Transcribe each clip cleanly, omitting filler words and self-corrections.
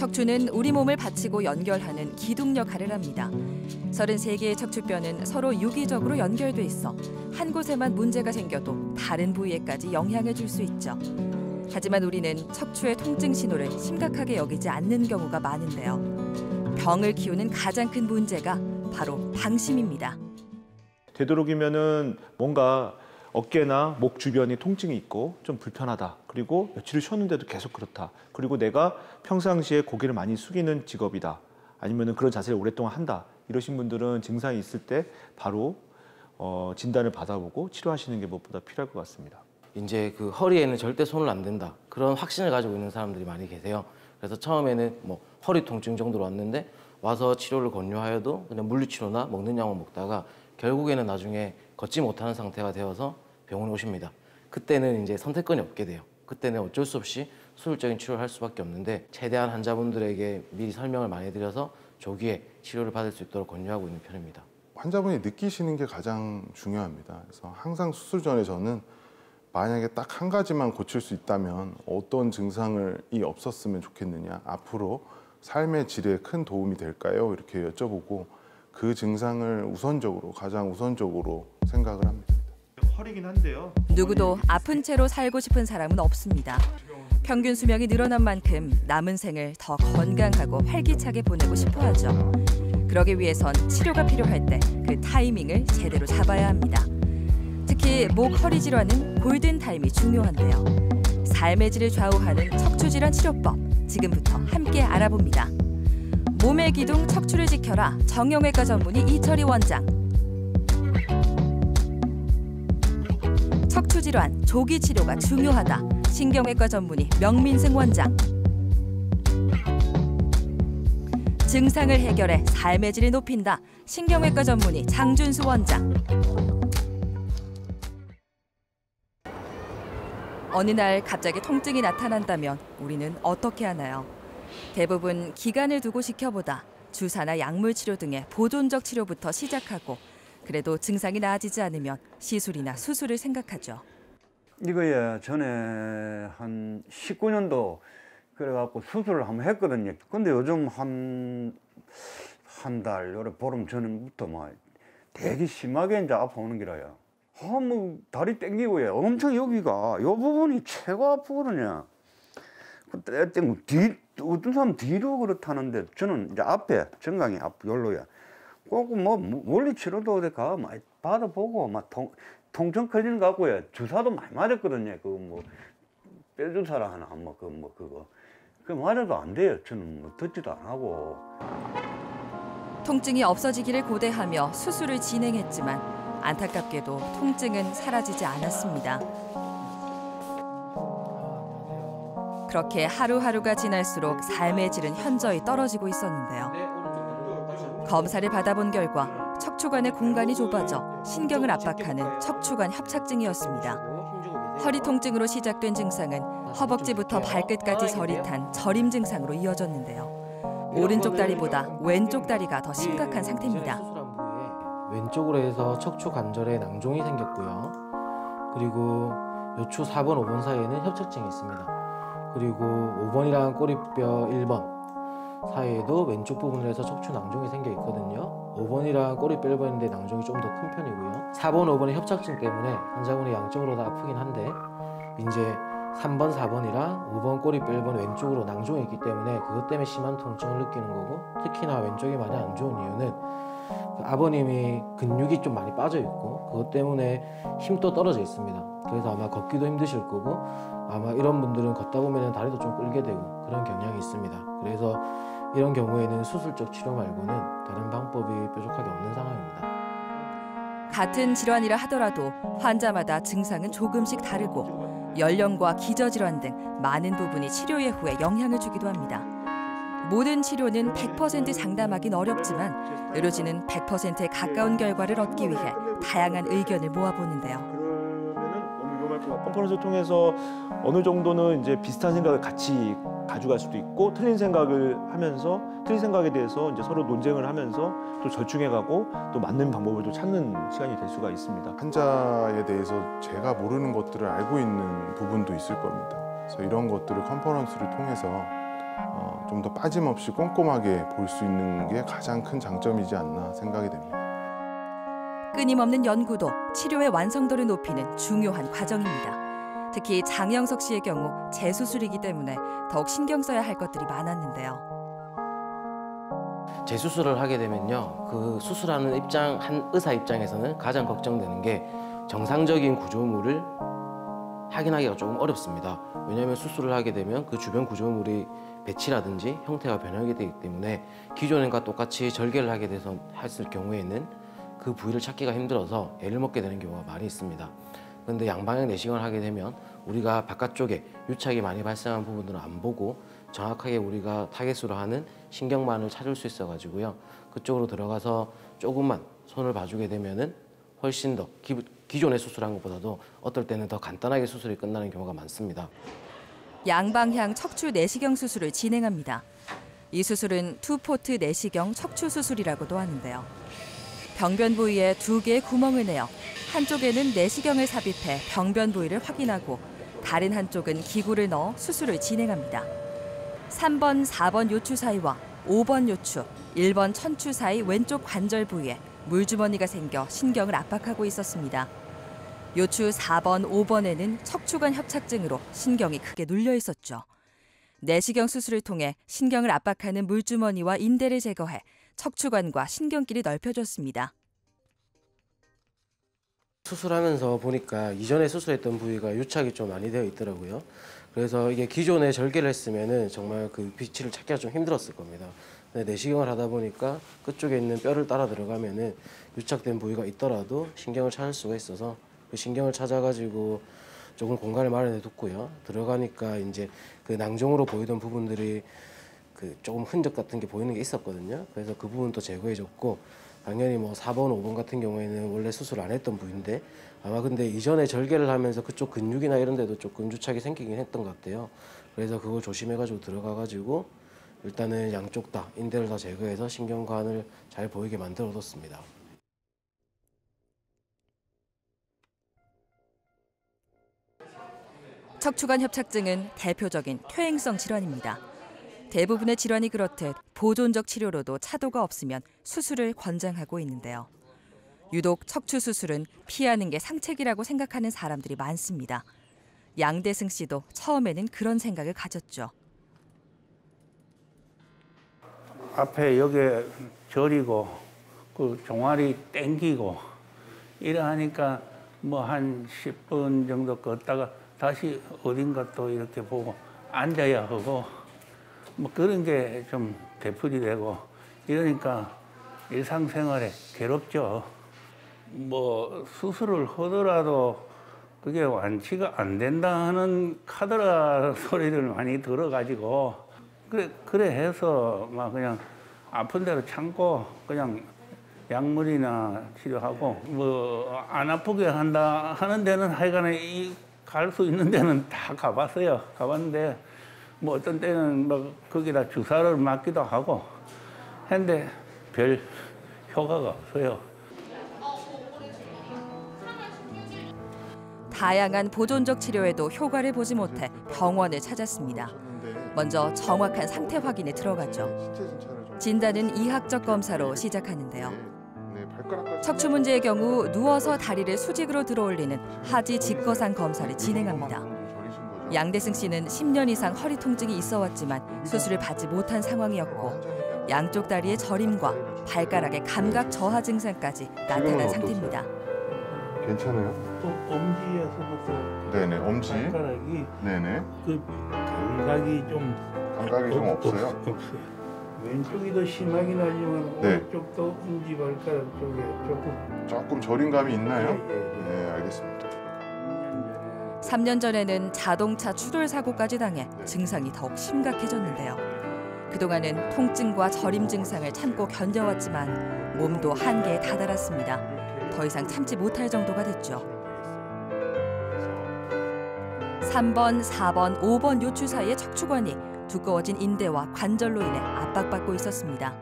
척추는 우리 몸을 받치고 연결하는 기둥 역할을 합니다. 33개의 척추뼈는 서로 유기적으로 연결돼 있어 한 곳에만 문제가 생겨도 다른 부위에까지 영향을 줄 수 있죠. 하지만 우리는 척추의 통증 신호를 심각하게 여기지 않는 경우가 많은데요. 병을 키우는 가장 큰 문제가 바로 방심입니다. 되도록이면은 뭔가 어깨나 목 주변이 통증이 있고 좀 불편하다. 그리고 며칠을 쉬었는데도 계속 그렇다. 그리고 내가 평상시에 고개를 많이 숙이는 직업이다. 아니면은 그런 자세를 오랫동안 한다. 이러신 분들은 증상이 있을 때 바로 진단을 받아보고 치료하시는 게 무엇보다 필요할 것 같습니다. 이제 그 허리에는 절대 손을 안 댄다. 그런 확신을 가지고 있는 사람들이 많이 계세요. 그래서 처음에는 뭐 허리 통증 정도로 왔는데 와서 치료를 권유하여도 그냥 물리치료나 먹는 약만 먹다가 결국에는 나중에 걷지 못하는 상태가 되어서 병원에 오십니다. 그때는 이제 선택권이 없게 돼요. 그때는 어쩔 수 없이 수술적인 치료를 할 수밖에 없는데 최대한 환자분들에게 미리 설명을 많이 드려서 조기에 치료를 받을 수 있도록 권유하고 있는 편입니다. 환자분이 느끼시는 게 가장 중요합니다. 그래서 항상 수술 전에 저는 만약에 딱 한 가지만 고칠 수 있다면 어떤 증상이 없었으면 좋겠느냐, 앞으로 삶의 질에 큰 도움이 될까요? 이렇게 여쭤보고 그 증상을 가장 우선적으로 생각을 합니다. 허리긴 한데요. 누구도 아픈 채로 살고 싶은 사람은 없습니다. 평균 수명이 늘어난 만큼 남은 생을 더 건강하고 활기차게 보내고 싶어 하죠. 그러기 위해선 치료가 필요할 때 그 타이밍을 제대로 잡아야 합니다. 특히 목, 허리 질환은 골든 타임이 중요한데요. 삶의 질을 좌우하는 척추 질환 치료법 지금부터 함께 알아봅니다. 몸의 기둥 척추를 지켜라 정형외과 전문의 이철희 원장. 척추 질환 조기 치료가 중요하다. 신경외과 전문의 명민승 원장. 증상을 해결해 삶의 질을 높인다. 신경외과 전문의 장준수 원장. 어느 날 갑자기 통증이 나타난다면 우리는 어떻게 하나요? 대부분 기간을 두고 지켜보다 주사나 약물 치료 등의 보존적 치료부터 시작하고 그래도 증상이 나아지지 않으면 시술이나 수술을 생각하죠. 이거에 전에 한 19년도 그래갖고 수술을 한번 했거든요. 근데 요즘 한 달, 요래 보름 전부터 막 되게 심하게 이제 아파오는 기라요. 뭐 다리 땡기고요. 엄청 여기가 요 부분이 최고 아프거든요. 그때 어떤 사람 뒤로 그렇다는데 저는 이제 앞에 정강이 앞 열로야. 꼭 뭐 원리 치료도 어디 가 많이 받아보고 막 통증 걸리는 거 같고요. 주사도 많이 맞았거든요. 그 뭐 뼈주사라 하나 그거 맞아도 안 돼요. 저는 뭐 듣지도 안 하고. 통증이 없어지기를 고대하며 수술을 진행했지만 안타깝게도 통증은 사라지지 않았습니다. 그렇게 하루하루가 지날수록 삶의 질은 현저히 떨어지고 있었는데요. 검사를 받아본 결과 척추관의 공간이 좁아져 신경을 압박하는 척추관 협착증이었습니다. 허리 통증으로 시작된 증상은 허벅지부터 발끝까지 저리 탄 저림 증상으로 이어졌는데요. 오른쪽 다리보다 왼쪽 다리가 더 심각한 상태입니다. 왼쪽으로 해서 척추 관절에 낭종이 생겼고요. 그리고 요추 4번, 5번 사이에는 협착증이 있습니다. 그리고 5번이랑 꼬리뼈 1번 사이에도 왼쪽 부분을 해서 척추 낭종이 생겨 있거든요. 5번이랑 꼬리뼈 1번인데 낭종이 좀 더 큰 편이고요. 4번, 5번의 협착증 때문에 환자분이 양쪽으로 다 아프긴 한데 이제 3번, 4번이랑 5번 꼬리뼈 1번 왼쪽으로 낭종이 있기 때문에 그것 때문에 심한 통증을 느끼는 거고 특히나 왼쪽이 많이 안 좋은 이유는 아버님이 근육이 좀 많이 빠져 있고 그것 때문에 힘도 떨어져 있습니다. 그래서 아마 걷기도 힘드실 거고 아마 이런 분들은 걷다 보면 다리도 좀 끌게 되고 그런 경향이 있습니다. 그래서 이런 경우에는 수술적 치료 말고는 다른 방법이 뾰족하게 없는 상황입니다. 같은 질환이라 하더라도 환자마다 증상은 조금씩 다르고 연령과 기저질환 등 많은 부분이 치료 예후에 영향을 주기도 합니다. 모든 치료는 100% 상담하긴 어렵지만 의료진은 100%에 가까운 결과를 얻기 위해 다양한 의견을 모아보는데요. 컨퍼런스를 통해서 어느 정도는 이제 비슷한 생각을 같이 가져갈 수도 있고 틀린 생각을 하면서 틀린 생각에 대해서 이제 서로 논쟁을 하면서 또 절충해가고 또 맞는 방법을 또 찾는 시간이 될 수가 있습니다. 환자에 대해서 제가 모르는 것들을 알고 있는 부분도 있을 겁니다. 그래서 이런 것들을 컨퍼런스를 통해서 좀 더 빠짐없이 꼼꼼하게 볼 수 있는 게 가장 큰 장점이지 않나 생각이 됩니다. 끊임없는 연구도 치료의 완성도를 높이는 중요한 과정입니다. 특히 장영석 씨의 경우 재수술이기 때문에 더욱 신경 써야 할 것들이 많았는데요. 재수술을 하게 되면요, 그 수술하는 한 의사 입장에서는 가장 걱정되는 게 정상적인 구조물을 확인하기가 조금 어렵습니다. 왜냐하면 수술을 하게 되면 그 주변 구조물이 배치라든지 형태가 변하게 되기 때문에 기존과 똑같이 절개를 하게 돼서 했을 경우에는 그 부위를 찾기가 힘들어서 애를 먹게 되는 경우가 많이 있습니다. 그런데 양방향 내시경을 하게 되면 우리가 바깥쪽에 유착이 많이 발생한 부분들은 안 보고 정확하게 우리가 타겟으로 하는 신경만을 찾을 수 있어가지고요, 그쪽으로 들어가서 조금만 손을 봐주게 되면은 훨씬 더 기존에 수술한 것보다도 어떨 때는 더 간단하게 수술이 끝나는 경우가 많습니다. 양방향 척추 내시경 수술을 진행합니다. 이 수술은 투포트 내시경 척추 수술이라고도 하는데요. 병변 부위에 2개의 구멍을 내어 한쪽에는 내시경을 삽입해 병변 부위를 확인하고 다른 한쪽은 기구를 넣어 수술을 진행합니다. 3번, 4번 요추 사이와 5번 요추, 1번 천추 사이 왼쪽 관절 부위에 물주머니가 생겨 신경을 압박하고 있었습니다. 요추 4번, 5번에는 척추관 협착증으로 신경이 크게 눌려 있었죠. 내시경 수술을 통해 신경을 압박하는 물주머니와 인대를 제거해 척추관과 신경길이 넓혀졌습니다. 수술하면서 보니까 이전에 수술했던 부위가 유착이 좀 많이 되어 있더라고요. 그래서 이게 기존에 절개를 했으면은 정말 그 위치를 찾기가 좀 힘들었을 겁니다. 근데 내시경을 하다 보니까 그쪽에 있는 뼈를 따라 들어가면은 유착된 부위가 있더라도 신경을 찾을 수가 있어서 그 신경을 찾아가지고 조금 공간을 마련해 뒀고요. 들어가니까 이제 그 낭종으로 보이던 부분들이 그 조금 흔적 같은 게 보이는 게 있었거든요. 그래서 그 부분도 제거해줬고, 당연히 뭐 4번, 5번 같은 경우에는 원래 수술 안 했던 부위인데 아마 근데 이전에 절개를 하면서 그쪽 근육이나 이런 데도 조금 유착이 생기긴 했던 것 같아요. 그래서 그거 조심해가지고 들어가가지고 일단은 양쪽 다 인대를 다 제거해서 신경관을 잘 보이게 만들어뒀습니다. 척추관 협착증은 대표적인 퇴행성 질환입니다. 대부분의 질환이 그렇듯 보존적 치료로도 차도가 없으면 수술을 권장하고 있는데요. 유독 척추 수술은 피하는 게 상책이라고 생각하는 사람들이 많습니다. 양대승 씨도 처음에는 그런 생각을 가졌죠. 앞에 여기에 저리고 그 종아리 땡기고 이래 하니까 뭐 한 10분 정도 걷다가 다시 어딘가 또 이렇게 보고 앉아야 하고 뭐 그런 게 좀 되풀이 되고 이러니까 일상생활에 괴롭죠. 뭐 수술을 하더라도 그게 완치가 안 된다 하는 카더라 소리를 많이 들어가지고 그래 해서 막 그냥 아픈 대로 참고 그냥 약물이나 치료하고 뭐 안 아프게 한다 하는 데는 하여간에 갈 수 있는 데는 다 가봤어요. 가봤는데 뭐 어떤 때는 막 거기다 주사를 맞기도 하고 했는데 별 효과가 없어요. 다양한 보존적 치료에도 효과를 보지 못해 병원을 찾았습니다. 먼저 정확한 상태 확인에 들어가죠. 진단은 이학적 검사로 시작하는데요. 척추 문제의 경우 누워서 다리를 수직으로 들어올리는 하지 직거상 검사를 진행합니다. 양대승 씨는 10년 이상 허리 통증이 있어 왔지만 수술을 받지 못한 상황이었고 양쪽 다리의 저림과 발가락의 감각 저하 증상까지 나타난 상태입니다. 괜찮아요? 또 엄지에서부터 네네, 엄지. 발가락이 네네. 그 감각이 좀 감각이 좀 없어요? 없어요. 왼쪽이 더 심하긴 하지만 네. 오른쪽도 엄지 발가락 쪽에 조금 저린 감이 있나요? 예. 네, 알겠습니다. 3년 전에는 자동차 추돌 사고까지 당해 증상이 더욱 심각해졌는데요. 그동안은 통증과 저림 증상을 참고 견뎌왔지만 몸도 한계에 다다랐습니다. 더 이상 참지 못할 정도가 됐죠. 3번, 4번, 5번 요추 사이의 척추관이 두꺼워진 인대와 관절로 인해 압박받고 있었습니다.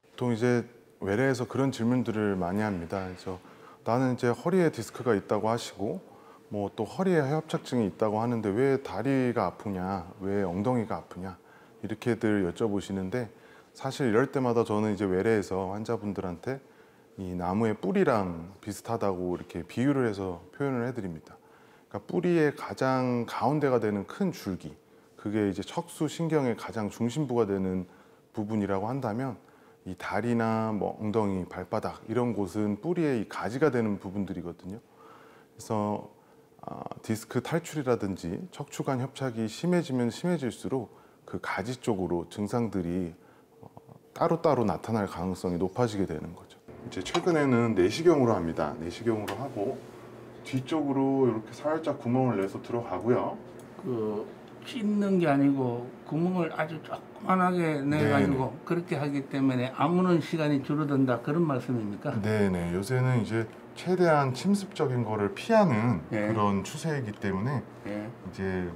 보통 이제 외래에서 그런 질문들을 많이 합니다. 그래서 나는 이제 허리에 디스크가 있다고 하시고 뭐 또 허리에 협착증이 있다고 하는데 왜 다리가 아프냐, 왜 엉덩이가 아프냐 이렇게들 여쭤보시는데 사실 이럴 때마다 저는 이제 외래에서 환자분들한테 이 나무의 뿌리랑 비슷하다고 이렇게 비유를 해서 표현을 해드립니다. 그러니까 뿌리의 가장 가운데가 되는 큰 줄기, 그게 이제 척수 신경의 가장 중심부가 되는 부분이라고 한다면 이 다리나 뭐 엉덩이, 발바닥 이런 곳은 뿌리의 이 가지가 되는 부분들이거든요. 그래서 디스크 탈출이라든지 척추관 협착이 심해지면 심해질수록 그 가지 쪽으로 증상들이 따로따로 나타날 가능성이 높아지게 되는 거죠. 이제 최근에는 내시경으로 합니다. 내시경으로 하고 뒤쪽으로 이렇게 살짝 구멍을 내서 들어가고요. 찢는 게 아니고 구멍을 아주 조그만하게 내가지고 네네. 그렇게 하기 때문에 아무는 시간이 줄어든다 그런 말씀입니까? 네네. 요새는 이제 최대한 침습적인 거를 피하는 네. 그런 추세이기 때문에 예. 이제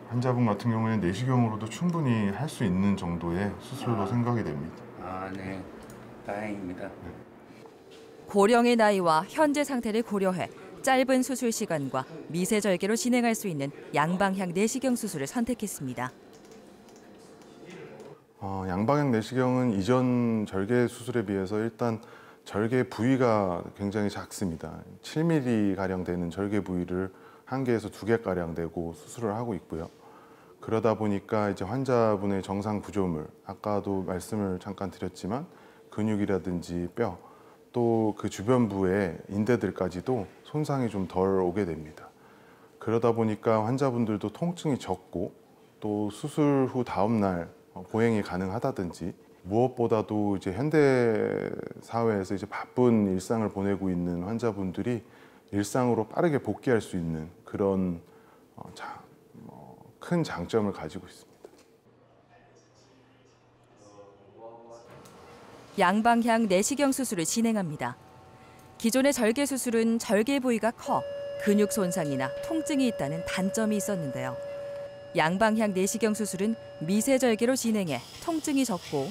환자분 같은 경우에는 내시경으로도 충분히 할 수 있는 정도의 수술로 생각이 됩니다. 아, 네. 다행입니다. 고령의 나이와 현재 상태를 고려해 짧은 수술 시간과 미세 절개로 진행할 수 있는 양방향 내시경 수술을 선택했습니다. 양방향 내시경은 이전 절개 수술에 비해서 일단 절개 부위가 굉장히 작습니다. 7mm 가량 되는 절개 부위를 1개에서 2개 가량 되고 수술을 하고 있고요. 그러다 보니까 이제 환자분의 정상 구조물, 아까도 말씀을 잠깐 드렸지만 근육이라든지 뼈, 또 그 주변부의 인대들까지도 손상이 좀 덜 오게 됩니다. 그러다 보니까 환자분들도 통증이 적고 또 수술 후 다음 날 보행이 가능하다든지 무엇보다도 이제 현대 사회에서 이제 바쁜 일상을 보내고 있는 환자분들이 일상으로 빠르게 복귀할 수 있는 그런 큰 장점을 가지고 있습니다. 양방향 내시경 수술을 진행합니다. 기존의 절개 수술은 절개 부위가 커 근육 손상이나 통증이 있다는 단점이 있었는데요. 양방향 내시경 수술은 미세 절개로 진행해 통증이 적고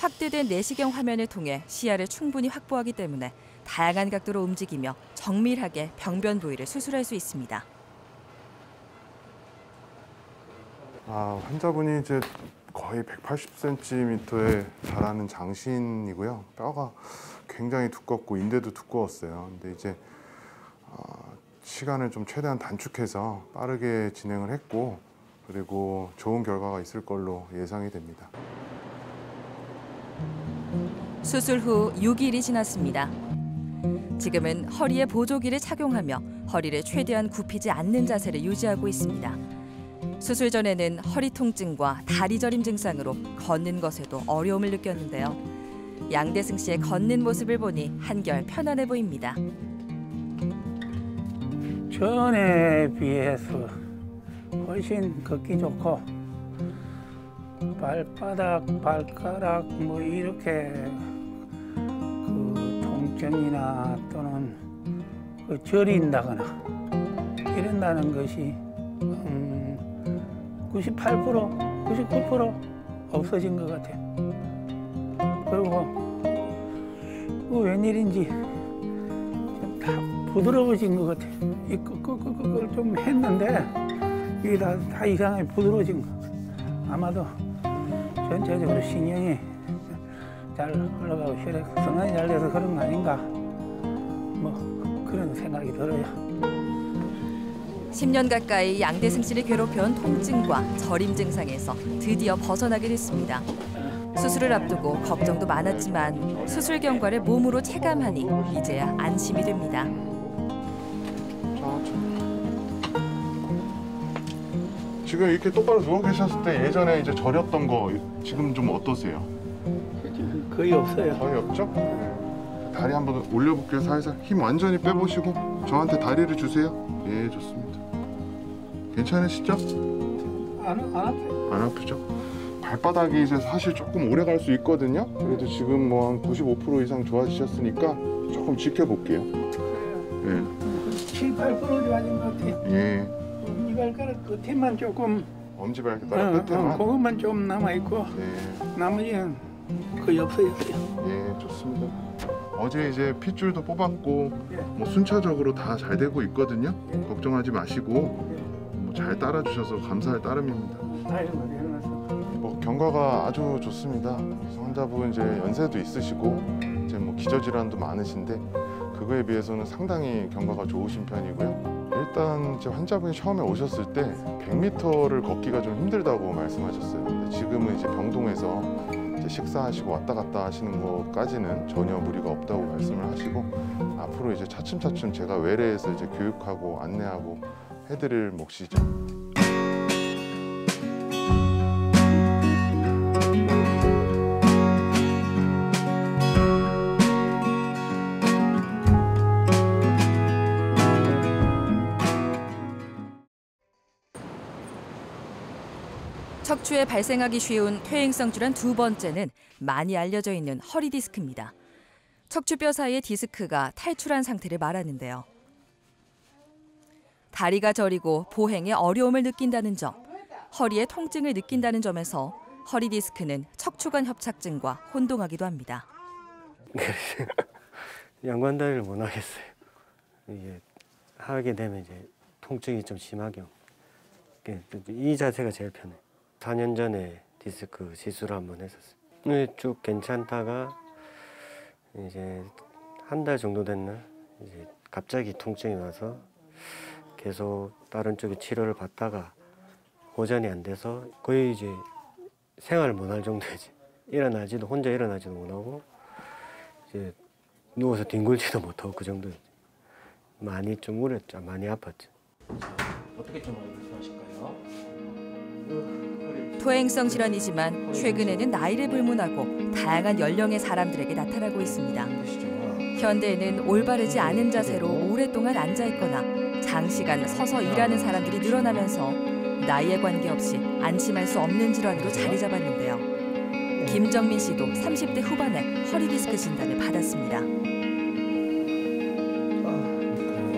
확대된 내시경 화면을 통해 시야를 충분히 확보하기 때문에 다양한 각도로 움직이며 정밀하게 병변 부위를 수술할 수 있습니다. 환자분이 이제 거의 180cm에 달하는 장신이고요. 뼈가 굉장히 두껍고 인대도 두꺼웠어요. 근데 이제 시간을 좀 최대한 단축해서 빠르게 진행을 했고 그리고 좋은 결과가 있을 걸로 예상이 됩니다. 수술 후 6일이 지났습니다. 지금은 허리에 보조기를 착용하며 허리를 최대한 굽히지 않는 자세를 유지하고 있습니다. 수술 전에는 허리 통증과 다리 저림 증상으로 걷는 것에도 어려움을 느꼈는데요. 양대승 씨의 걷는 모습을 보니 한결 편안해 보입니다. 전에 비해서 훨씬 걷기 좋고 발바닥, 발가락 뭐 이렇게 그 통증이나 또는 그 저린다거나 이런다는 것이 98%, 99% 없어진 것 같아요. 그리고 그 웬일인지 다 부드러워진 것 같아요. 이 그걸 좀 했는데 이게 다 이상하게 부드러워진 것 같아요. 아마도 전체적으로 신경이 잘 흘러가고 혈액순환이 잘 돼서 그런 거 아닌가 뭐 그런 생각이 들어요. 10년 가까이 양대승 씨를 괴롭혀온 통증과 저림 증상에서 드디어 벗어나게 됐습니다. 수술을 앞두고 걱정도 많았지만 수술 경과를 몸으로 체감하니 이제야 안심이 됩니다. 지금 이렇게 똑바로 누워 계셨을 때 예전에 이제 저렸던 거 지금 좀 어떠세요? 거의 없어요. 거의 없죠? 다리 한번 올려볼게요. 살살 힘 완전히 빼보시고 저한테 다리를 주세요. 예, 좋습니다. 괜찮으시죠? 안 아파요. 안 아프죠? 발바닥이 이제 사실 조금 오래 갈 수 있거든요. 그래도 지금 뭐 한 95% 이상 좋아지셨으니까 조금 지켜볼게요. 예. 7, 8% 좋아진 것 같아요. 예. 엄지발가락 끝에만 조금 엄지발가락 끝에만. 그것만 좀 남아있고 네. 나머지는 거의 없어졌어요. 예, 좋습니다. 어제 이제 핏줄도 뽑았고 뭐 순차적으로 다 잘 되고 있거든요. 걱정하지 마시고 뭐 잘 따라주셔서 감사할 따름입니다. 뭐 경과가 아주 좋습니다. 그래서 환자분 이제 연세도 있으시고 이제 뭐 기저질환도 많으신데 그거에 비해서는 상당히 경과가 좋으신 편이고요. 일단 이제 환자분이 처음에 오셨을 때 100m를 걷기가 좀 힘들다고 말씀하셨어요. 근데 지금은 이제 병동에서 이제 식사하시고 왔다 갔다 하시는 것까지는 전혀 무리가 없다고 말씀을 하시고 앞으로 이제 차츰차츰 제가 외래에서 이제 교육하고 안내하고 해드릴 몫이죠. 척추에 발생하기 쉬운 퇴행성 질환 두 번째는 많이 알려져 있는 허리 디스크입니다. 척추뼈 사이의 디스크가 탈출한 상태를 말하는데요. 다리가 저리고 보행에 어려움을 느낀다는 점, 허리에 통증을 느낀다는 점에서 허리 디스크는 척추관 협착증과 혼동하기도 합니다. 양반다리를 못 하겠어요. 이게 하게 되면 이제 통증이 좀 심하게 이 자세가 제일 편해요. 4년 전에 디스크 시술을 한번 했었어요. 쭉 괜찮다가 이제 한 달 정도 됐나 이제 갑자기 통증이 와서 계속 다른 쪽에 치료를 받다가 호전이 안 돼서 거의 이제 생활을 못 할 정도이지. 혼자 일어나지도 못하고 이제 누워서 뒹굴지도 못하고 그 정도였지. 많이 좀 우렸죠. 많이 아팠죠. 어떻게 좀 말씀하실까요? 퇴행성 질환이지만 최근에는 나이를 불문하고 다양한 연령의 사람들에게 나타나고 있습니다. 현대에는 올바르지 않은 자세로 오랫동안 앉아있거나 장시간 서서 일하는 사람들이 늘어나면서 나이에 관계없이 안심할 수 없는 질환으로 자리 잡았는데요. 김정민 씨도 30대 후반에 허리 디스크 진단을 받았습니다.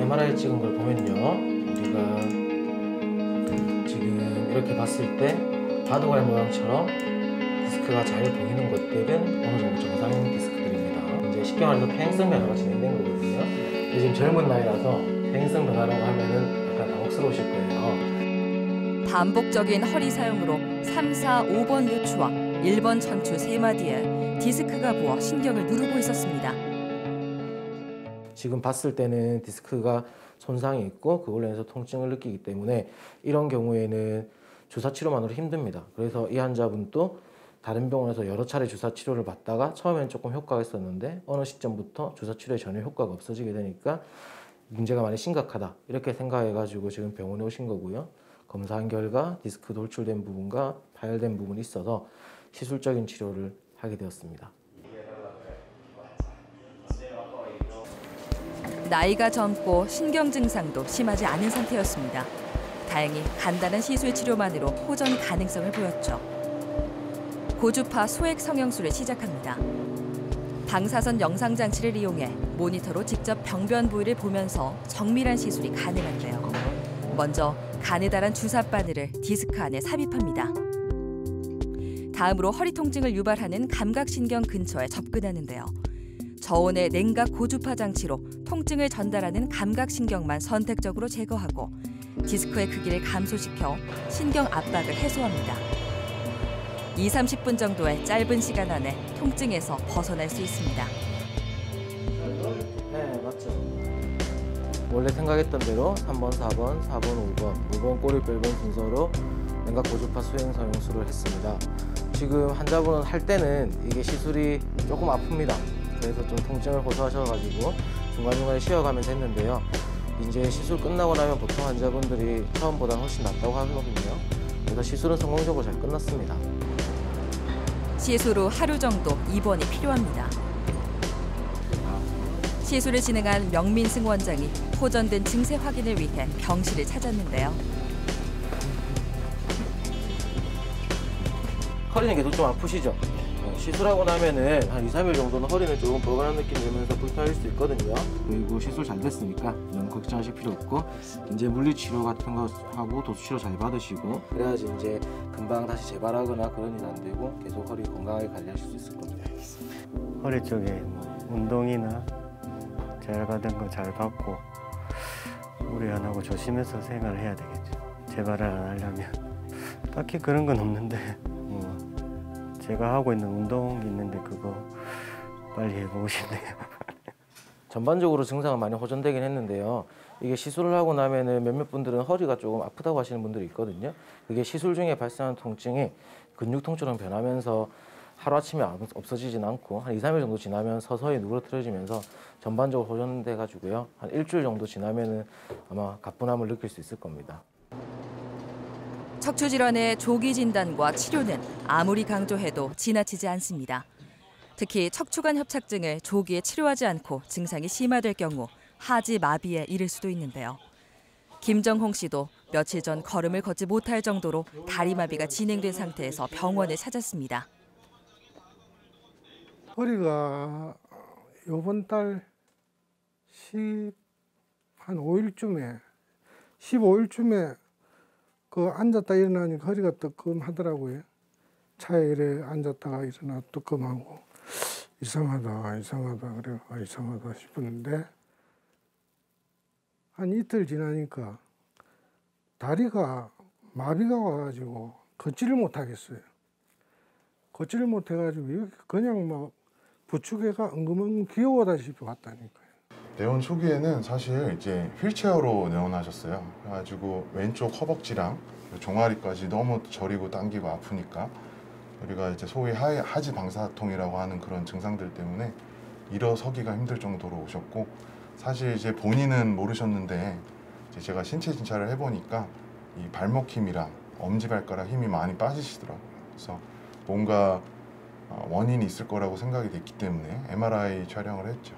MRI 찍은 걸 보면요, 우리가 지금 이렇게 봤을 때 바둑알 모양처럼 디스크가 잘 보이는 것들은 어느 정도 정상 디스크들입니다. 이제 쉽게 말해서 퇴행성 변화가 진행된 거거든요. 근데 지금 젊은 나이라서 퇴행성 변화라고 하면은 약간 당혹스러우실 거예요. 반복적인 허리 사용으로 3, 4, 5번 요추와 1번 천추 3마디에 디스크가 부어 신경을 누르고 있었습니다. 지금 봤을 때는 디스크가 손상이 있고 그걸로 인해서 통증을 느끼기 때문에 이런 경우에는 주사 치료만으로 힘듭니다. 그래서 이 환자분도 다른 병원에서 여러 차례 주사 치료를 받다가 처음에는 조금 효과가 있었는데 어느 시점부터 주사 치료에 전혀 효과가 없어지게 되니까 문제가 많이 심각하다 이렇게 생각해가지고 지금 병원에 오신 거고요. 검사한 결과 디스크 돌출된 부분과 파열된 부분이 있어서 시술적인 치료를 하게 되었습니다. 나이가 젊고 신경 증상도 심하지 않은 상태였습니다. 다행히 간단한 시술 치료만으로 호전 가능성을 보였죠. 고주파 소액 성형술을 시작합니다. 방사선 영상 장치를 이용해 모니터로 직접 병변 부위를 보면서 정밀한 시술이 가능한데요. 먼저 가느다란 주사 바늘을 디스크 안에 삽입합니다. 다음으로 허리 통증을 유발하는 감각신경 근처에 접근하는데요. 저온의 냉각 고주파 장치로 통증을 전달하는 감각신경만 선택적으로 제거하고 디스크의 크기를 감소시켜 신경 압박을 해소합니다. 20-30분 정도의 짧은 시간 안에 통증에서 벗어날 수 있습니다. 네, 맞죠. 원래 생각했던 대로 3번, 4번, 4번, 5번, 5번 꼬리뼈 1번 순서로 냉각 고주파 수행 성형술을 했습니다. 지금 환자분은 할 때는 이게 시술이 조금 아픕니다. 그래서 좀 통증을 호소하셔가지고 중간중간에 쉬어가면서 했는데요. 이제 시술 끝나고 나면 보통 환자분들이 처음보다 훨씬 낫다고 하거든요. 그래서 시술은 성공적으로 잘 끝났습니다. 시술 후 하루 정도 입원이 필요합니다. 시술을 진행한 명민승 원장이 호전된 증세 확인을 위해 병실을 찾았는데요. 허리는 계속 좀 아프시죠? 시술하고 나면은 한 2-3일 정도는 허리는 조금 뻐근한 느낌 들면서 불편할 수 있거든요. 그리고 시술 잘 됐으니까 너무 걱정하실 필요 없고 이제 물리치료 같은 거 하고 도수치료 잘 받으시고 그래야지 이제 금방 다시 재발하거나 그런 일 안 되고 계속 허리 건강하게 관리하실 수 있을 겁니다. 허리 쪽에 운동이나 잘 받은 거 잘 받고 무리 안 하고 조심해서 생활을 해야 되겠죠. 재발을 안 하려면. 딱히 그런 건 없는데 뭐 제가 하고 있는 운동이 있는데 그거 빨리 해보고 싶네요. 전반적으로 증상은 많이 호전되긴 했는데요. 이게 시술을 하고 나면은 몇몇 분들은 허리가 조금 아프다고 하시는 분들이 있거든요. 그게 시술 중에 발생하는 통증이 근육 통증으로 변하면서 하루아침에 없어지진 않고 한 2, 3일 정도 지나면 서서히 누그러뜨려지면서 전반적으로 호전돼 가지고요. 한 일주일 정도 지나면은 아마 가뿐함을 느낄 수 있을 겁니다. 척추 질환의 조기 진단과 치료는 아무리 강조해도 지나치지 않습니다. 특히 척추관 협착증을 조기에 치료하지 않고 증상이 심화될 경우 하지 마비에 이를 수도 있는데요. 김정홍 씨도 며칠 전 걸음을 걷지 못할 정도로 다리 마비가 진행된 상태에서 병원을 찾았습니다. 허리가 이번 달 한 5일쯤에 15일쯤에 그 앉았다 일어나니까 허리가 뜨끔하더라고요. 차에 이래 앉았다가 일어나 뜨끔하고 이상하다 그래 이상하다 싶었는데 한 이틀 지나니까 다리가 마비가 와가지고 걷지를 못하겠어요. 걷지를 못해가지고 그냥 막 부축해가 엉금엉금 기어오다시피 왔다니까요. 내원 초기에는 사실 이제 휠체어로 내원하셨어요. 그래가지고 왼쪽 허벅지랑 종아리까지 너무 저리고 당기고 아프니까 우리가 이제 소위 하지 방사통이라고 하는 그런 증상들 때문에 일어서기가 힘들 정도로 오셨고, 사실 이제 본인은 모르셨는데 이제 제가 신체 진찰을 해보니까 이 발목 힘이랑 엄지발가락 힘이 많이 빠지시더라고요. 그래서 뭔가 원인이 있을 거라고 생각이 됐기 때문에 MRI 촬영을 했죠.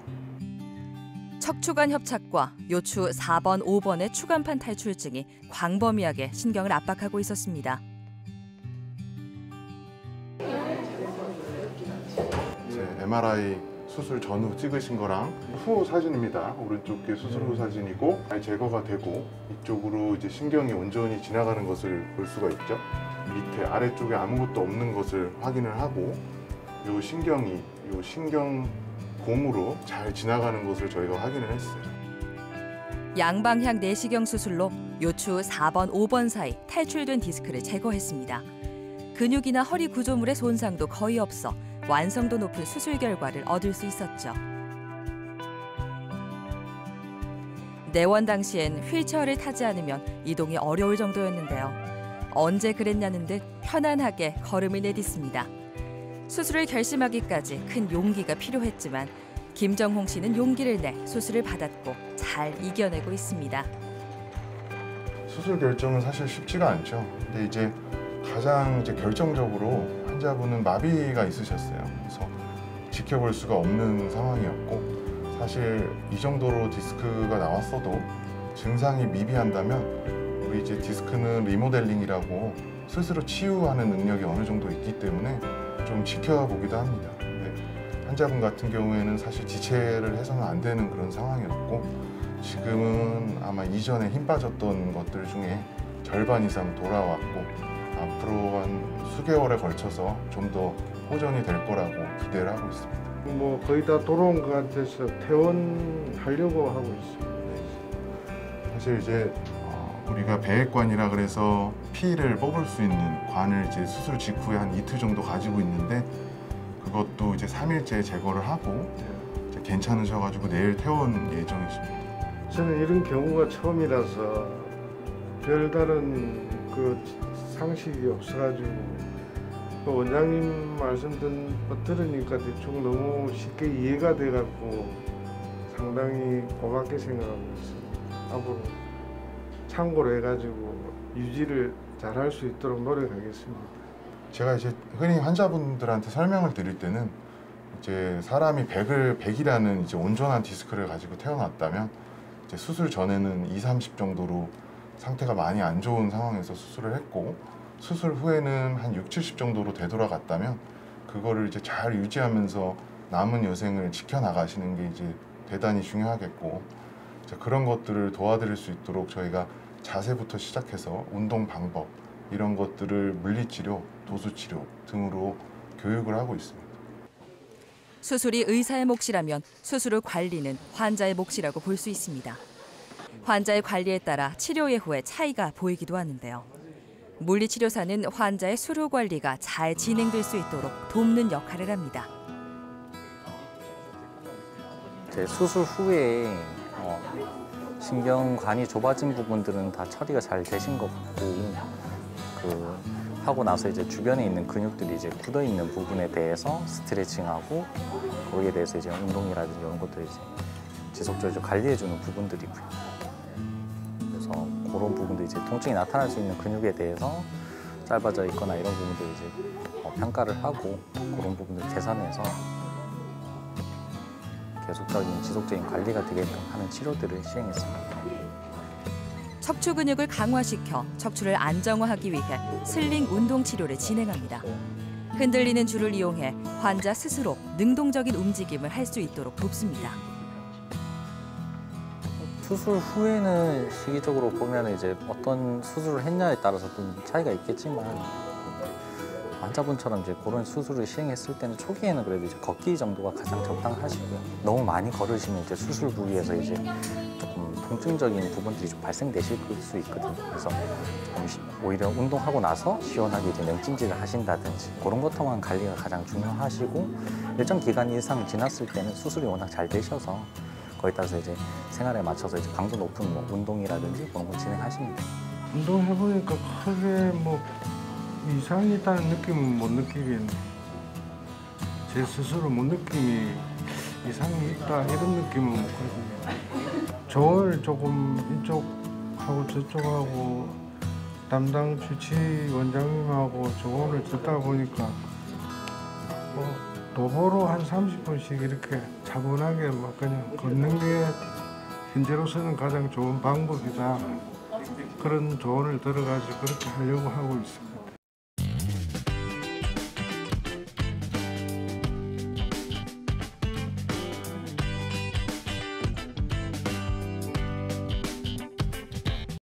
척추관 협착과 요추 4번, 5번의 추간판 탈출증이 광범위하게 신경을 압박하고 있었습니다. 제 MRI 수술 전후 찍으신 거랑 후 사진입니다. 오른쪽 게 수술 후 사진이고 잘 제거가 되고 이쪽으로 이제 신경이 온전히 지나가는 것을 볼 수가 있죠. 밑에 아래쪽에 아무것도 없는 것을 확인을 하고 요 신경이 요 신경 공으로 잘 지나가는 것을 저희가 확인을 했어요. 양방향 내시경 수술로 요추 4번, 5번 사이 탈출된 디스크를 제거했습니다. 근육이나 허리 구조물의 손상도 거의 없어 완성도 높은 수술 결과를 얻을 수 있었죠. 내원 당시엔 휠체어를 타지 않으면 이동이 어려울 정도였는데요. 언제 그랬냐는 듯 편안하게 걸음을 내딛습니다. 수술을 결심하기까지 큰 용기가 필요했지만 김정홍 씨는 용기를 내 수술을 받았고 잘 이겨내고 있습니다. 수술 결정은 사실 쉽지가 않죠. 근데 이제 가장 결정적으로 환자분은 마비가 있으셨어요. 그래서 지켜볼 수가 없는 상황이었고, 사실 이 정도로 디스크가 나왔어도 증상이 미비한다면 우리 이제 디스크는 리모델링이라고 스스로 치유하는 능력이 어느 정도 있기 때문에 좀 지켜보기도 합니다. 근데 환자분 같은 경우에는 사실 지체를 해서는 안 되는 그런 상황이었고, 지금은 아마 이전에 힘 빠졌던 것들 중에 절반 이상 돌아왔고 앞으로 한 수개월에 걸쳐서 좀 더 호전이 될 거라고 기대를 하고 있습니다. 뭐 거의 다 돌아온 것 같아서 퇴원하려고 하고 있습니다. 사실 이제 우리가 배액관이라 그래서 피를 뽑을 수 있는 관을 이제 수술 직후에 한 이틀 정도 가지고 있는데, 그것도 이제 3일째 제거를 하고 이제 괜찮으셔가지고 내일 퇴원 예정이십니다. 저는 이런 경우가 처음이라서 별다른 그 상식이 없어가지고 그 원장님 말씀 들으니까 대충 너무 쉽게 이해가 돼갖고 상당히 고맙게 생각하고 있습니다. 앞으로 참고로 해가지고 유지를 잘할 수 있도록 노력하겠습니다. 제가 이제 흔히 환자분들한테 설명을 드릴 때는 이제 사람이 100이라는 이제 온전한 디스크를 가지고 태어났다면 이제 수술 전에는 2, 30 정도로 상태가 많이 안 좋은 상황에서 수술을 했고, 수술 후에는 한 6, 70 정도로 되돌아갔다면 그거를 이제 잘 유지하면서 남은 여생을 지켜나가시는 게 이제 대단히 중요하겠고, 그런 것들을 도와드릴 수 있도록 저희가 자세부터 시작해서 운동 방법 이런 것들을 물리치료, 도수치료 등으로 교육을 하고 있습니다. 수술이 의사의 몫이라면 수술 후 관리는 환자의 몫이라고 볼 수 있습니다. 환자의 관리에 따라 치료 예후에 차이가 보이기도 하는데요. 물리치료사는 환자의 수루 관리가 잘 진행될 수 있도록 돕는 역할을 합니다. 수술 후에 신경관이 좁아진 부분들은 다 처리가 잘 되신 것 같고, 하고 나서 이제 주변에 있는 근육들이 이제 굳어 있는 부분에 대해서 스트레칭하고 거기에 대해서 이제 운동이라든지 이런 것들 이제 지속적으로 관리해주는 부분들이고요. 그래서 그런 부분도 이제 통증이 나타날 수 있는 근육에 대해서 짧아져 있거나 이런 부분들 이제 평가를 하고 그런 부분들 개선해서 계속적인 지속적인 관리가 되게끔 하는 치료들을 시행했습니다. 척추 근육을 강화시켜 척추를 안정화하기 위해 슬링 운동 치료를 진행합니다. 흔들리는 줄을 이용해 환자 스스로 능동적인 움직임을 할 수 있도록 돕습니다. 수술 후에는 시기적으로 보면 이제 어떤 수술을 했냐에 따라서 좀 차이가 있겠지만, 환자분처럼 이제 그런 수술을 시행했을 때는 초기에는 그래도 이제 걷기 정도가 가장 적당하시고요. 너무 많이 걸으시면 이제 수술 부위에서 이제 조금 통증적인 부분들이 좀 발생되실 수 있거든요. 그래서 오히려 운동하고 나서 시원하게 이제 냉찜질을 하신다든지 그런 것 통한 관리가 가장 중요하시고, 일정 기간 이상 지났을 때는 수술이 워낙 잘 되셔서 거기에 따라서 이제 생활에 맞춰서 이제 강도 높은 뭐 운동이라든지 그런 거 진행하시면 돼요. 운동해보니까 크게 뭐 이상이 있다는 느낌은 못 느끼겠네. 제 스스로 못 느낌이 이상이 있다 이런 느낌은 못 가지고, 조언을 조금 이쪽하고 저쪽하고 담당 주치 원장님하고 조언을 듣다 보니까 도보로 한 30분씩 이렇게 차분하게 막 그냥 걷는 게 현재로서는 가장 좋은 방법이다. 그런 조언을 들어가지고 그렇게 하려고 하고 있습니다.